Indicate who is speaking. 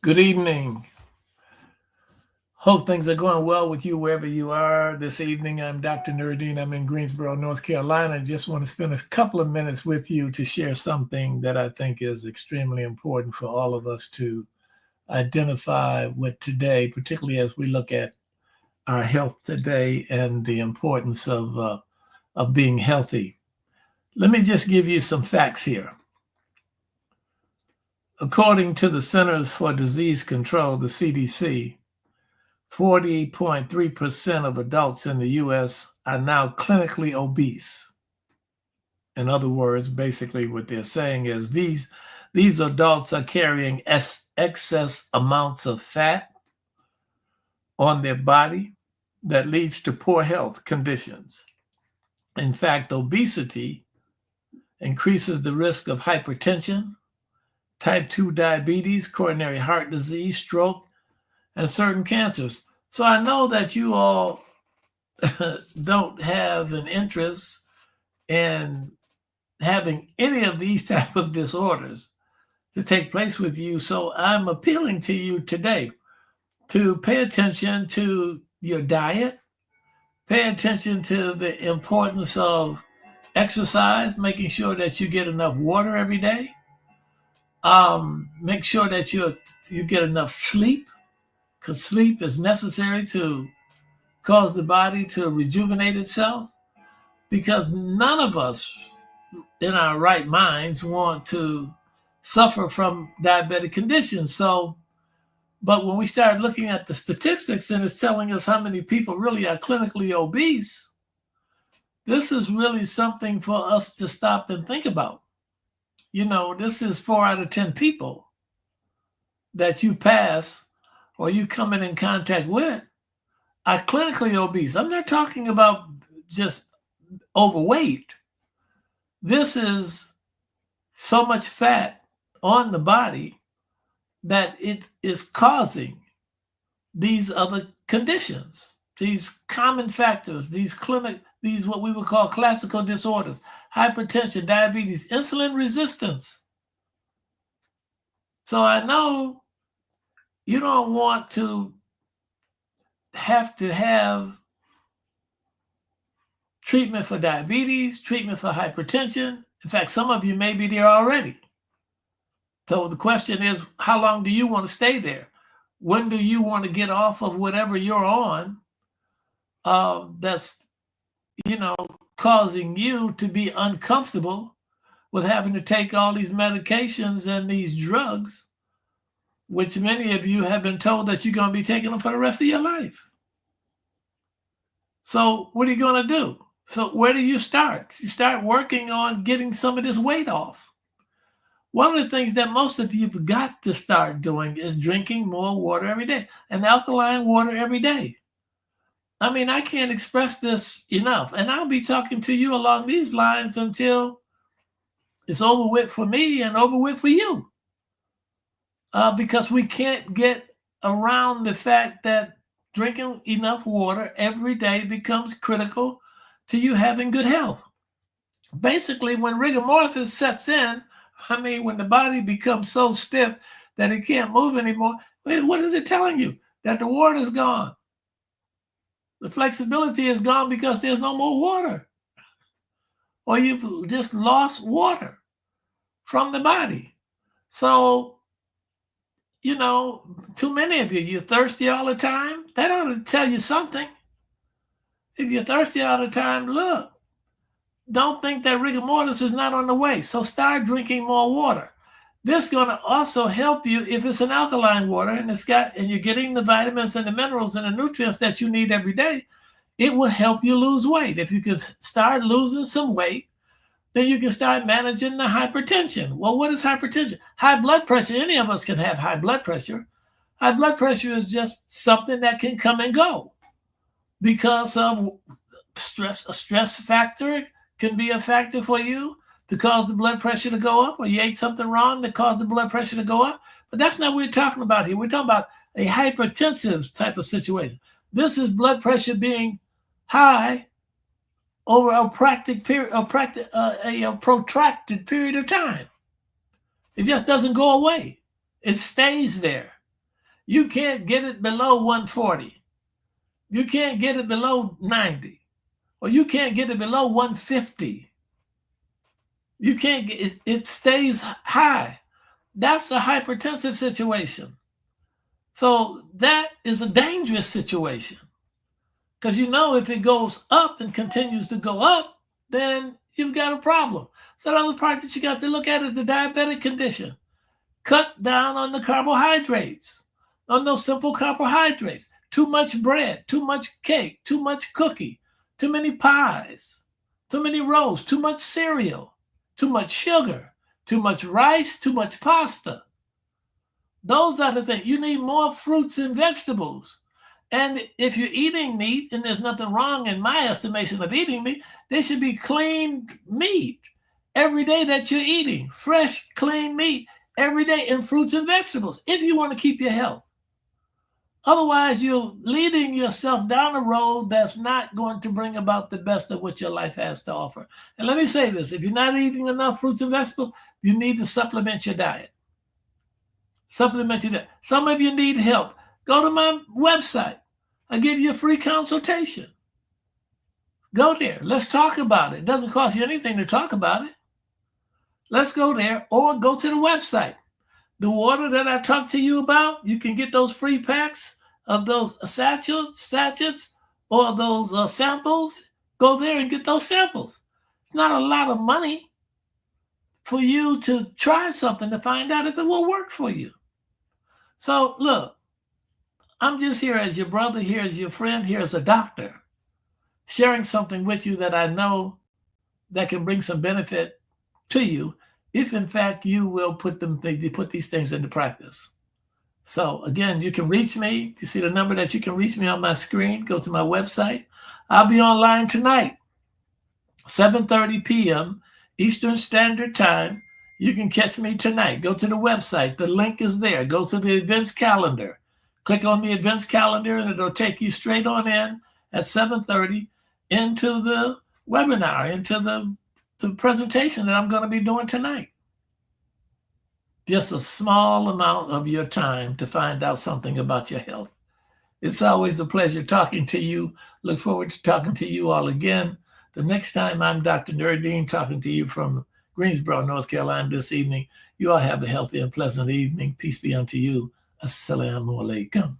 Speaker 1: Good evening. Hope things are going well with you wherever you are this evening. I'm Dr. Nuruddin. I'm in Greensboro, North Carolina. Just want to spend a couple of minutes with you to share something that I think is extremely important for all of us to identify with today, particularly as we look at our health today and the importance of being healthy. Let me just give you some facts here. According to the Centers for Disease Control, the CDC, 40.3% of adults in the US are now clinically obese. In other words, basically what they're saying is these adults are carrying excess amounts of fat on their body that leads to poor health conditions. In fact, obesity increases the risk of hypertension, type 2 diabetes, coronary heart disease, stroke, and certain cancers. So I know that you all don't have an interest in having any of these type of disorders to take place with you. So I'm appealing to you today to pay attention to your diet, pay attention to the importance of exercise, making sure that you get enough water every day. Make sure that you get enough sleep, because sleep is necessary to cause the body to rejuvenate itself, because none of us in our right minds want to suffer from diabetic conditions. So, but when we start looking at the statistics and it's telling us how many people really are clinically obese, this is really something for us to stop and think about. This is 4 out of 10 people that you pass or you come in contact with are clinically obese. I'm not talking about just overweight. This is so much fat on the body that it is causing these other conditions, these common factors, these what we would call classical disorders, hypertension, diabetes, insulin resistance. So I know you don't want to have treatment for diabetes, treatment for hypertension. In fact, some of you may be there already. So the question is, how long do you want to stay there? When do you want to get off of whatever you're on that's, causing you to be uncomfortable with having to take all these medications and these drugs, which many of you have been told that you're going to be taking them for the rest of your life. So what are you going to do? So where do you start? You start working on getting some of this weight off. One of the things that most of you've got to start doing is drinking more water every day, and alkaline water every day. I mean, I can't express this enough, and I'll be talking to you along these lines until it's over with for me and over with for you, because we can't get around the fact that drinking enough water every day becomes critical to you having good health. Basically, when rigor mortis sets in, when the body becomes so stiff that it can't move anymore, what is it telling you? That the water is gone. The flexibility is gone because there's no more water. Or you've just lost water from the body. So, too many of you're thirsty all the time. That ought to tell you something. If you're thirsty all the time, look, don't think that rigor mortis is not on the way. So start drinking more water. This is going to also help you if it's an alkaline water and you're getting the vitamins and the minerals and the nutrients that you need every day. It will help you lose weight. If you can start losing some weight, then you can start managing the hypertension. Well, what is hypertension? High blood pressure. Any of us can have high blood pressure. High blood pressure is just something that can come and go because of stress. A stress factor can be a factor for you to cause the blood pressure to go up, or you ate something wrong that caused the blood pressure to go up. But that's not what we're talking about here. We're talking about a hypertensive type of situation. This is blood pressure being high over a protracted period of time. It just doesn't go away. It stays there. You can't get it below 140. You can't get it below 90. Or you can't get it below 150. You can't get it, it stays high. That's a hypertensive situation. So that is a dangerous situation. Because you know if it goes up and continues to go up, then you've got a problem. So the other part that you got to look at is the diabetic condition. Cut down on the carbohydrates, on those simple carbohydrates. Too much bread, too much cake, too much cookie, too many pies, too many rolls, too much cereal, too much sugar, too much rice, too much pasta. Those are the things. You need more fruits and vegetables. And if you're eating meat, and there's nothing wrong in my estimation of eating meat, there should be clean meat every day that you're eating. Fresh, clean meat every day, and fruits and vegetables, if you want to keep your health. Otherwise, you're leading yourself down a road that's not going to bring about the best of what your life has to offer. And let me say this, if you're not eating enough fruits and vegetables, you need to supplement your diet. Supplement your diet. Some of you need help. Go to my website. I'll give you a free consultation. Go there. Let's talk about it. It doesn't cost you anything to talk about it. Let's go there, or go to the website. The water that I talked to you about, you can get those free packs of those sachets or those samples. Go there and get those samples. It's not a lot of money for you to try something to find out if it will work for you. So look, I'm just here as your brother, here as your friend, here as a doctor, sharing something with you that I know that can bring some benefit to you if in fact you will put these things into practice. So again, you can reach me. You see the number that you can reach me on my screen. Go to my website. I'll be online tonight, 7:30 p.m. Eastern Standard Time. You can catch me tonight. Go to the website. The link is there. Go to the events calendar. Click on the events calendar and it'll take you straight on in at 7:30 into the webinar, into the presentation that I'm going to be doing tonight. Just a small amount of your time to find out something about your health. It's always a pleasure talking to you. Look forward to talking to you all again. The next time, I'm Dr. Nuruddin talking to you from Greensboro, North Carolina this evening. You all have a healthy and pleasant evening. Peace be unto you. Assalamu alaikum.